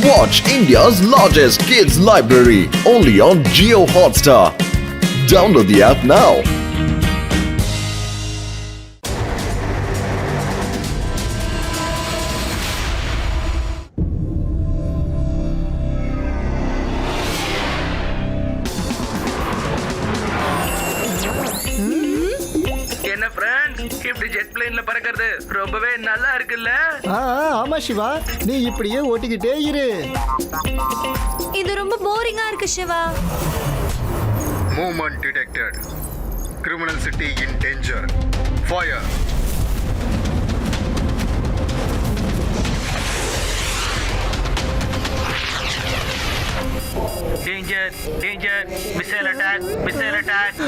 Watch India's largest kids library only on Jio Hotstar. Download the app now. என்ன friends இப்படி jet பிளேன்ல பறக்கிறது ரொம்பவே நல்லா இருக்குல்ல? ஆமா சிவா, நீ இப்படியே ஓட்டிக்கிட்டே இரு. இது ரொம்ப போரிங்கா இருக்கு Siva. Movement detected. Criminal city in danger. Fire. Danger danger, missile attack, missile attack.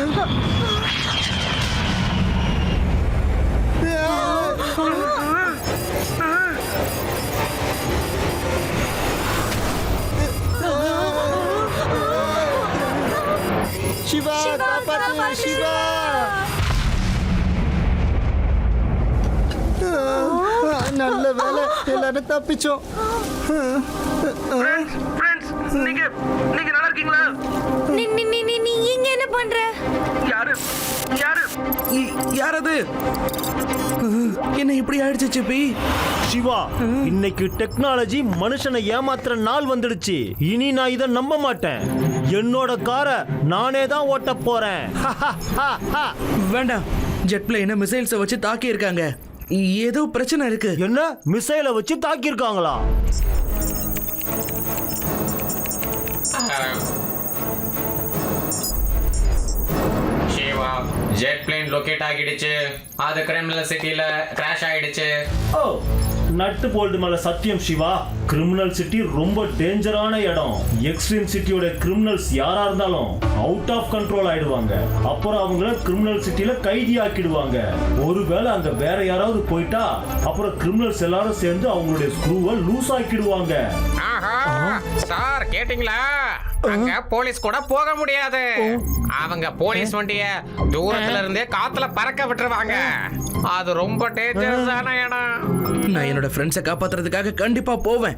Siva, காப்பாத்து சிவா. நல்ல வேலை, எல்லாரும் தப்பிச்சோம். ஃப்ரெண்ட்ஸ், நீங்க நல்லா இருக்கீங்களா? நீ நீ நீ நீ நீ இங்க என்ன பண்ற? யாரு யாரு யார் அது? என்ன இப்படி ஆயிடுச்சு சிப்பி? சிவா, இன்னைக்கு டெக்னாலஜி மனுஷனை ஏமாத்துற நாள் வந்துடுச்சு. இனி நான் இதை நம்ப மாட்டேன். என்னோட காரை நானே தான் ஓட்ட போறேன். வேண்டாம், ஜெட் பிளேனை மிசைல்ஸை வச்சு தாக்கி இருக்காங்க. ஏதோ பிரச்சனை இருக்கு. என்ன, மிசைலை வச்சு தாக்கி இருக்காங்களா? சிவா, ஜெட் பிளேன் லொகேட் ஆகிடுச்சு. அது கிரிமினல் சிட்டில கிராஷ் ஆயிடுச்சு. ஓ, நட்டு போல்டு மேல சத்தியம் சிவா. கிரிமினல் சிட்டி ரொம்ப டேஞ்சரான இடம். எக்ஸ்ட்ரீம் சிட்டியோட கிரிமினல்ஸ் யாரா இருந்தாலும் அவுட் ஆஃப் கண்ட்ரோல் ஆயிடுவாங்க. அப்புறம் அவங்கள கிரிமினல் சிட்டில கைதி ஆக்கிடுவாங்க. ஒருவேளை அங்க வேற யாராவது போயிட்டா அப்புறம் கிரிமினல்ஸ் எல்லாரும் சேர்ந்து அவங்களுடைய ஸ்க்ரூவை லூஸ் ஆக்கிடுவாங்க. சார் கேட்டிங்களா? அங்க போலீஸ் கூட போக முடியாது. அவங்க போலீஸ் வண்டிய தூரத்துல இருந்தே காத்துல பறக்க விட்டுருவாங்க. அது ரொம்ப டேஞ்சரஸான இடம். நான் என்னோட ஃப்ரெண்ட்ஸை காப்பாத்துறதுக்காக கண்டிப்பா போவேன்.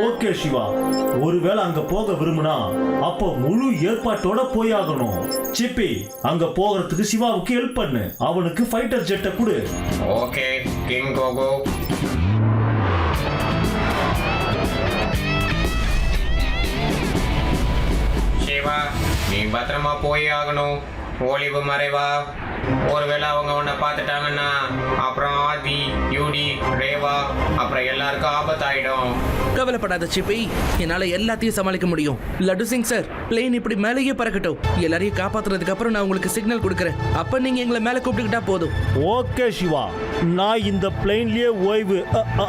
ஓகே சிவா, ஒருவேளை அங்க போக விரும்புனா அப்போ முழு ஏற்பாட்டோட போயாகணும். சிப்பி, அங்க போகிறதுக்கு சிவாவுக்கு ஹெல்ப் பண்ணு. அவனுக்கு ஃபைட்டர் ஜெட்டை கொடு. Okay king cocoa. சிவா, நீ பத்திரமா போய் ஆகணும். ஒளிவு மறைவா. ஒருவேளை அவங்க உன்னை பார்த்துட்டாங்கன்னா அப்புறம் ஆதி, யூடி, ரேவா அப்புறம் எல்லாருக்கும் ஆபத்தாயிடும். கவலைப்படாத சிப்பி, என்னால எல்லாத்தையும் சமாளிக்க முடியும். லட்டு சிங் சார், பிளேன் இப்படி மேலேயே பறக்கட்டும். எல்லாரையும் காப்பாத்துறதுக்கு அப்புறம் நான் உங்களுக்கு சிக்னல் கொடுக்குறேன். அப்ப நீங்க எங்களை மேல கூப்பிட்டுக்கிட்டா போதும். ஓகே சிவா, நான் இந்த பிளேன்லயே ஓய்வு,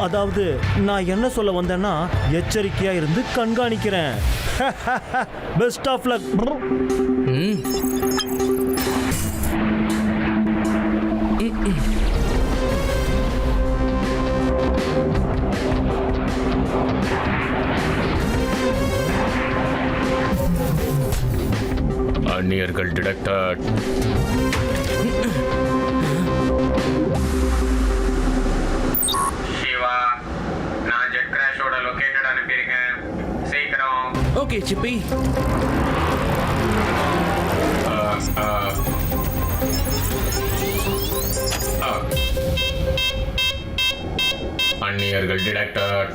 அதாவது நான் என்ன சொல்ல வந்தேன்னா எச்சரிக்கையா இருந்து கண்காணிக்கிறேன். Best of luck. அந்நியர்கள் டிடெக்டட். சிவா, நான் ஜெட் கிராஷோட லொகேட்டட் அனுப்பியிருக்கேன். சீக்கிரம். ஓகே சிப்பி. அந்நியர்கள் டிடெக்டட்.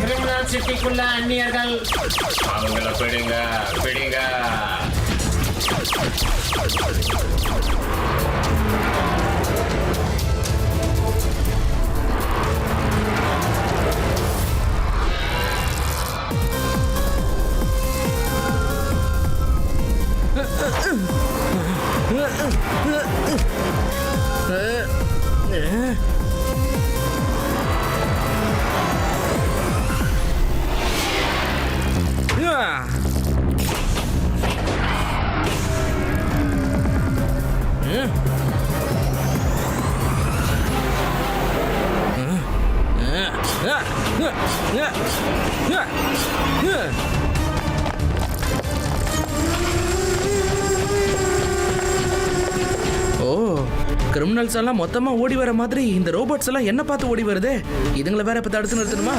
கிரிமினல் சிட்டிக்குள்ள அந்நியர்கள். அவங்கள பிடிங்க பிடிங்க. ஓ, கிரிமினல்ஸ் எல்லாம் மொத்தமா ஓடி வர மாதிரி இந்த ரோபோட்ஸ் எல்லாம் என்ன பார்த்து ஓடி வருதே. இதுங்களை வேற இப்ப தடுத்து நிறுத்தணுமா?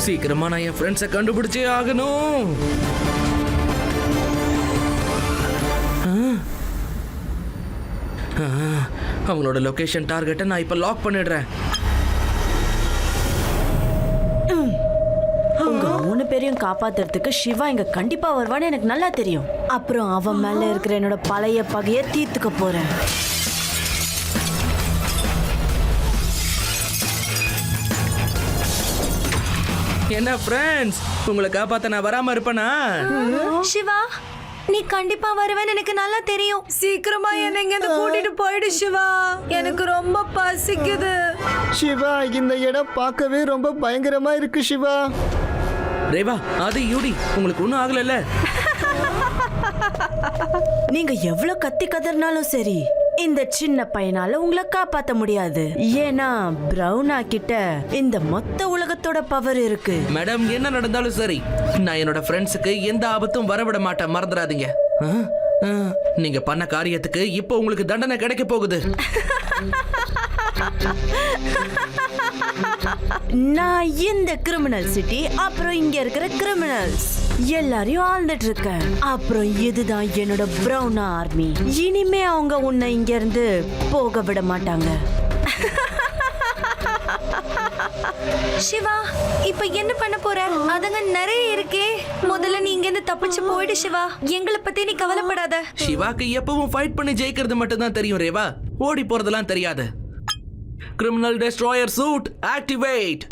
சீக்கிரமா நான் என் ஃப்ரெண்ட்ஸை கண்டுபிடிச்சே ஆகணும். அவங்களோட லொகேஷன் டார்கெட்டை நான் இப்ப லாக் பண்ணிடுறேன். உங்க 3 பேரையும் காப்பாத்துறதுக்கு சிவா இங்க கண்டிப்பா வருவான்னு எனக்கு நல்லா தெரியும். அப்புறம் அவன் மேல இருக்கிற என்னோட பழைய பகைய தீர்த்துக்க போறேன். என்ன ஃப்ரெண்ட்ஸ், உங்களை காப்பாத்த நான் வராம இருப்பேனா? சிவா, நீ கண்டிப்பா வருவேன்னு எனக்கு நல்லா தெரியும். சீக்கிரமா என்ன இங்க இருந்து கூட்டிட்டு போயிடு சிவா. எனக்கு ரொம்ப பசிக்குது. சிவா, இந்த இடம் பார்க்கவே ரொம்ப பயங்கரமா இருக்கு சிவா. ரேவா, அது யூடி, உங்களுக்கு ஒன்றும் ஆகலைல்ல? நீங்க எவ்வளவு கத்தி கதறினாலும் சரி, இந்த சின்ன பையனால உங்களை காப்பாத்த முடியாது. ஏன்னா பிரவுனா கிட்ட இந்த மொத்த உலகத்தோட பவர் இருக்கு. மேடம், என்ன நடந்தாலும் சரி, நான் என்னோட ஃப்ரெண்ட்ஸுக்கு எந்த ஆபத்தும் வரவிட மாட்டேன், மறந்துடாதீங்க. நீங்க பண்ண காரியத்துக்கு இப்போ உங்களுக்கு தண்டனை கிடைக்க போகுது. நான் இந்த கிரிமினல் சிட்டி, அப்புறம் இங்க இருக்கிற கிரிமினல்ஸ் எல்லாரையும் ஆழ்ந்துட்டு இருக்கேன். அப்புறம் இதுதான் என்னோட பிரவுனா ஆர்மி. இனிமே அவங்க உன்னை இங்க இருந்து போக விட மாட்டாங்க. சிவா, இப்ப என்ன பண்ண போற? அதங்க நிறைய இருக்கே. முதல்ல நீ இங்க இருந்து தப்பிச்சு போயிடு சிவா. எங்களை பத்தி நீ கவலைப்படாத. சிவாக்கு எப்பவும் ஃபைட் பண்ணி ஜெயிக்கிறது மட்டும் தான் தெரியும் ரேவா, ஓடி போறதெல்லாம் தெரியாது. Criminal destroyer suit activate.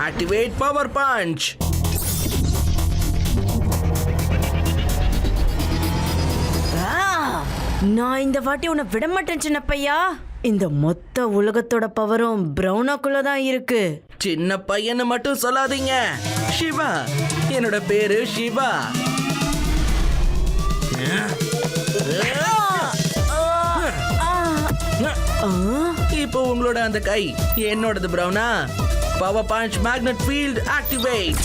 Activate power punch. நான் இந்த வாட்டி உன்னை விட மாட்டேன் சின்ன பையா. இந்த மொத்த உலகத்தோட பவரும் பிரவுனாக்குள்ள தான் இருக்கு. சின்ன பையனை மட்டும் சொல்லாதீங்க. சிவா, என்னோட பேரு சிவா. இப்போ உங்களோட அந்த கை என்னோடது பிரவுனா. Power punch magnet field activate.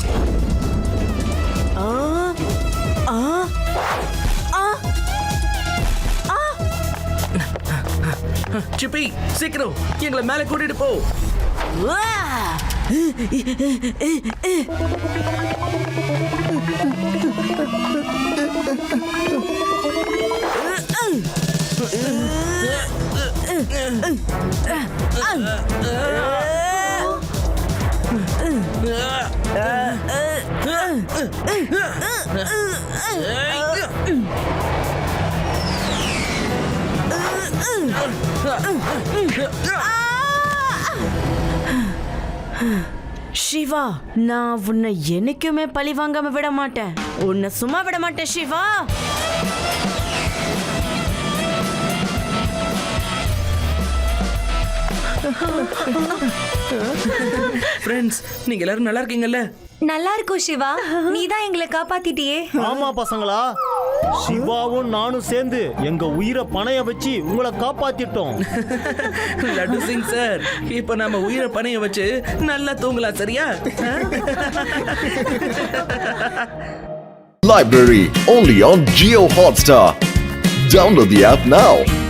சிப்பி, சீக்கிரம் எங்களை மேல கூட்டிட்டு போ. சிவா, நான் உன்னை என்னைக்குமே பழி வாங்காம விட மாட்டேன். உன்னை சும்மா விட மாட்டேன் சிவா. ஃப்ரெண்ட்ஸ், நீங்க எல்லாரும் நல்லா இருக்கீங்கல்ல? நல்லா இருக்கும் சிவா. நீ தான் எங்களை காப்பாத்திட்டியே. ஆமா பசங்களா, சிவாவும் நானும் சேர்ந்து எங்க உயிரை பணைய வச்சு உங்களை காப்பாத்திட்டோம். லட்டு சிங் சார், இப்ப நம்ம உயிரை பணைய வச்சு நல்லா தூங்கலாம், சரியா? Library only on Geo Hotstar. Download the app now.